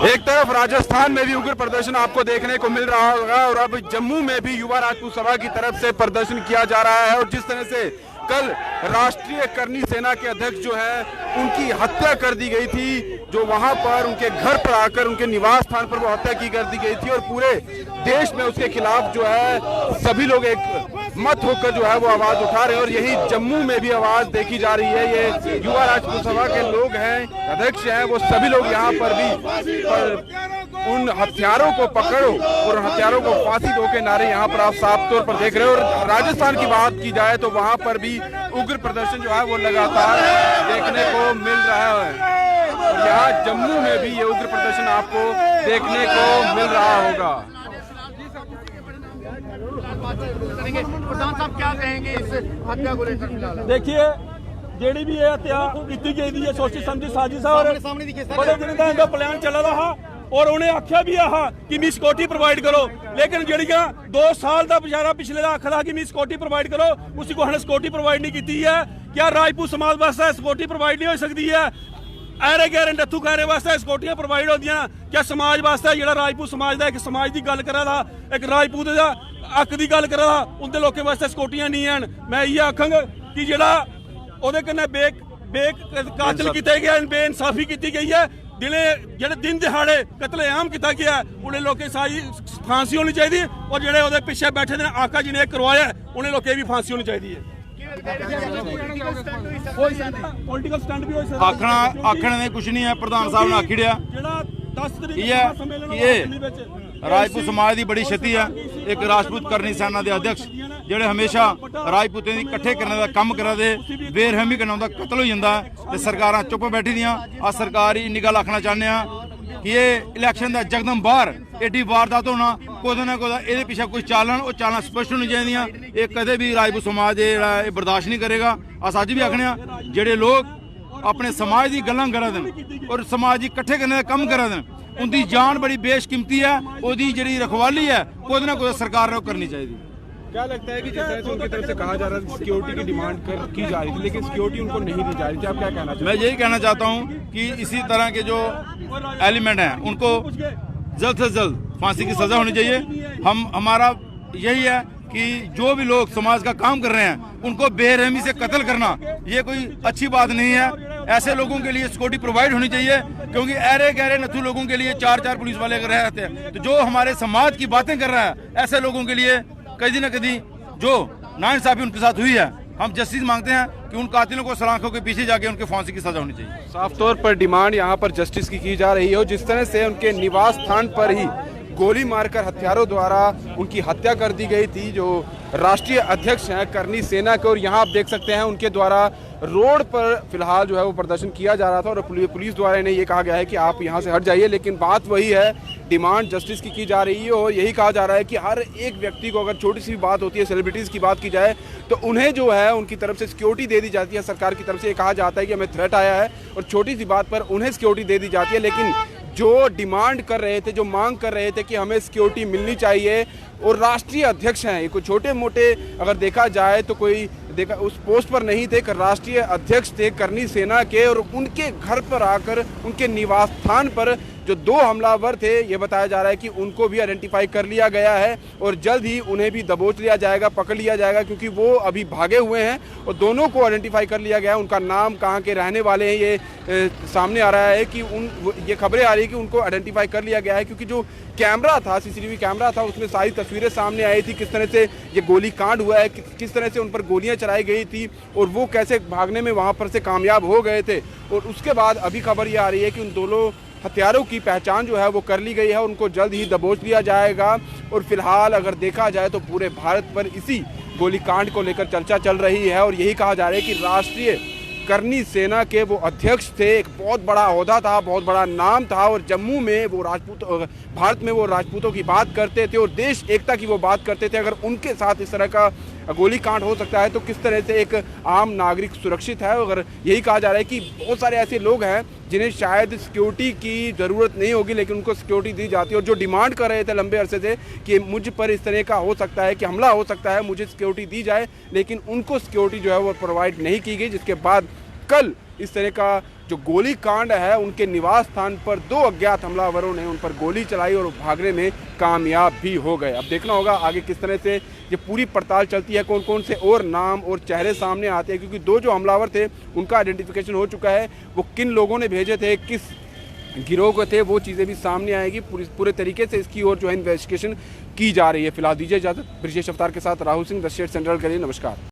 एक तरफ राजस्थान में भी उग्र प्रदर्शन आपको देखने को मिल रहा होगा और अब जम्मू में भी युवा राजपूत सभा की तरफ से प्रदर्शन किया जा रहा है। और जिस तरह से कल राष्ट्रीय करनी सेना के अध्यक्ष जो है उनकी हत्या कर दी गई थी, जो वहां पर उनके घर पर आकर उनके निवास स्थान पर वो हत्या की कर दी गई थी और पूरे देश में उसके खिलाफ जो है सभी लोग एक मत होकर जो है वो आवाज उठा रहे हैं। और यही जम्मू में भी आवाज देखी जा रही है। ये युवा राजपूत सभा के लोग हैं, अध्यक्ष हैं, वो सभी लोग यहाँ पर भी उन हथियारों को पकड़ो और हथियारों को फांसी दो के नारे यहाँ पर आप साफ तौर पर देख रहे हो। और राजस्थान की बात की जाए तो वहां पर भी उग्र प्रदर्शन जो है वो लगातार देखने को मिल रहा है और यहाँ जम्मू में भी ये उग्र प्रदर्शन आपको देखने को मिल रहा होगा। प्रधान साहब क्या कहेंगे इस हत्या को लेकर? देखिए जेडी भी ये हत्या की गई है सोची समझी साजिश है और बड़े दिन का इनका प्लान चला रहा और उन्हें आख्या भी है कि मी सिक्योरिटी प्रोवाइड करो, लेकिन जड़ियां 2 साल का बेचारा पिछले का आखिर कि मी सिक्योरिटी प्रोवाइड करो, उसी को हमने सिक्योरिटी प्रोवाइड नहीं की है। क्या राजपूत समाज वास्ते सिक्योरिटी प्रोवाइड नहीं हो सकती है? ऐरे गैरे नत्थू खैरे वास्ते सिक्योरिटियां प्रोवाइड होती हैं क्या समाज वास्ते? जो राजपूत समाज का एक समाज की गल करा था, एक राजपूत का हक की गल करा था, उनके लोगों वास्ते सिक्योरिटियां नहीं हैं। मैं ये आखांगा कि जो कातल किया गया, बेइंसाफी की गई है, दिन दिहाड़े कतलेआम किया गया है, उन्हें लोगों सारी फांसी होनी चाहिए और जो पिछे बैठे ने आका जी ने करवाया उन्हें लोगों भी फांसी होनी चाहिए। पॉलिटिकल स्टंट भी आखने ने कुछ नहीं है। प्रधान साहब ने आखिड़िया राजपूत समाज की बड़ी क्षति है। एक राजपूत करनी सेना के अध्यक्ष ਜਿਹੜੇ हमेशा राजपूतें की इकट्ठे करने का काम करा दे, बेरहमी करना उनका कतल हो जाता है। सरकारां चुप बैठी दियां। आ सरकार ही निगाह रखना चाहते हैं कि ये इलैक्शन का जगदम बाहर एडी वारदात होना कोई ना कोई ये पीछे कुछ चालन और चालां स्पष्ट होनी चाहिए। ये कदे भी राजपूत समाज ये बर्दाश्त नहीं करेगा। अस अज भी आखने जेडे लोग अपने समाज की गल्लां करा देन और समाज इकट्ठे करने का काम करा देन, उनकी जान बड़ी बेशकीमती है। उहदी जिहड़ी रखवाली है कोई ना कोई सरकार ने करनी चाहिए। क्या लगता है कि जिस तरह से उनकी तरफ से कहा जा रहा है सिक्योरिटी की डिमांड की जा रही थी, लेकिन सिक्योरिटी उनको नहीं दी जा रही थी, आप क्या कहना चाहते हैं? मैं यही कहना चाहता हूं कि इसी तरह के जो एलिमेंट हैं उनको जल्द से जल्द फांसी की सजा होनी चाहिए। हमारा यही है कि जो भी लोग समाज का काम कर रहे हैं उनको बेरहमी से कत्ल करना ये कोई अच्छी बात नहीं है। ऐसे लोगों के लिए सिक्योरिटी प्रोवाइड होनी चाहिए, क्योंकि ऐरे गहरे नथु लोगों के लिए 4 पुलिस वाले अगर रहते हैं तो जो हमारे समाज की बातें कर रहा है ऐसे लोगों के लिए कहीं ना कहीं जो नाइंसाफी उनके साथ हुई है, हम जस्टिस मांगते हैं कि उन कातिलों को सलाखों के पीछे जाके उनके फांसी की सजा होनी चाहिए। साफ तौर पर डिमांड यहाँ पर जस्टिस की जा रही है और जिस तरह से उनके निवास स्थान पर ही गोली मारकर हथियारों द्वारा उनकी हत्या कर दी गई थी, जो राष्ट्रीय अध्यक्ष हैं करनी सेना के, और यहाँ आप देख सकते हैं उनके द्वारा रोड पर फिलहाल जो है वो प्रदर्शन किया जा रहा था और पुलिस द्वारा इन्हें ये कहा गया है कि आप यहाँ से हट जाइए। लेकिन बात वही है, डिमांड जस्टिस की जा रही है और यही कहा जा रहा है कि हर एक व्यक्ति को अगर छोटी सी भी बात होती है, सेलिब्रिटीज़ की बात की जाए तो उन्हें जो है उनकी तरफ से सिक्योरिटी दे दी जाती है। सरकार की तरफ से ये कहा जाता है कि हमें थ्रेट आया है और छोटी सी बात पर उन्हें सिक्योरिटी दे दी जाती है। लेकिन जो डिमांड कर रहे थे, जो मांग कर रहे थे कि हमें सिक्योरिटी मिलनी चाहिए, और राष्ट्रीय अध्यक्ष हैं, ये कोई छोटे मोटे अगर देखा जाए तो कोई उस पोस्ट पर नहीं थे, राष्ट्रीय अध्यक्ष थे करनी सेना के, और उनके घर पर आकर उनके निवास स्थान पर जो 2 हमलावर थे, ये बताया जा रहा है कि उनको भी आइडेंटिफाई कर लिया गया है और जल्द ही उन्हें भी दबोच लिया जाएगा, पकड़ लिया जाएगा, क्योंकि वो अभी भागे हुए हैं और दोनों को आइडेंटिफाई कर लिया गया है। उनका नाम, कहाँ के रहने वाले हैं, ये सामने आ रहा है कि ये खबरें आ रही है कि उनको आइडेंटिफाई कर लिया गया है, क्योंकि जो कैमरा था, सीसीटीवी कैमरा था, उसमें सारी तस्वीरें सामने आई थी, किस तरह से ये गोली कांड हुआ है, किस तरह से उन पर गोलियां चलाई गई थी और वो कैसे भागने में वहां पर से कामयाब हो गए थे। और उसके बाद अभी खबर ये आ रही है कि उन दोनों हथियारों की पहचान जो है वो कर ली गई है, उनको जल्द ही दबोच लिया जाएगा। और फिलहाल अगर देखा जाए तो पूरे भारत पर इसी गोलीकांड को लेकर चर्चा चल रही है और यही कहा जा रहा है कि राष्ट्रीय करनी सेना के वो अध्यक्ष थे, एक बहुत बड़ा ओहदा था, बहुत बड़ा नाम था, और जम्मू में वो भारत में वो राजपूतों की बात करते थे और देश एकता की वो बात करते थे। अगर उनके साथ इस तरह का गोलीकांड हो सकता है तो किस तरह से एक आम नागरिक सुरक्षित है। अगर यही कहा जा रहा है कि बहुत सारे ऐसे लोग हैं जिन्हें शायद सिक्योरिटी की ज़रूरत नहीं होगी, लेकिन उनको सिक्योरिटी दी जाती है, और जो डिमांड कर रहे थे लंबे अरसे से कि मुझ पर इस तरह का हो सकता है कि हमला हो सकता है, मुझे सिक्योरिटी दी जाए, लेकिन उनको सिक्योरिटी जो है वो प्रोवाइड नहीं की गई, जिसके बाद कल इस तरह का जो गोली कांड है उनके निवास स्थान पर 2 अज्ञात हमलावरों ने उन पर गोली चलाई और भागने में कामयाब भी हो गए। अब देखना होगा आगे किस तरह से ये पूरी पड़ताल चलती है, कौन कौन से और नाम और चेहरे सामने आते हैं, क्योंकि 2 जो हमलावर थे उनका आइडेंटिफिकेशन हो चुका है। वो किन लोगों ने भेजे थे, किस गिरोह के थे, वो चीज़ें भी सामने आएगी। पूरे तरीके से इसकी और जो है इन्वेस्टिगेशन की जा रही है। फिलहाल दीजिए इजाजत। ब्रिजेश अवतार के साथ Rahul Singh, the state central के लिए। नमस्कार।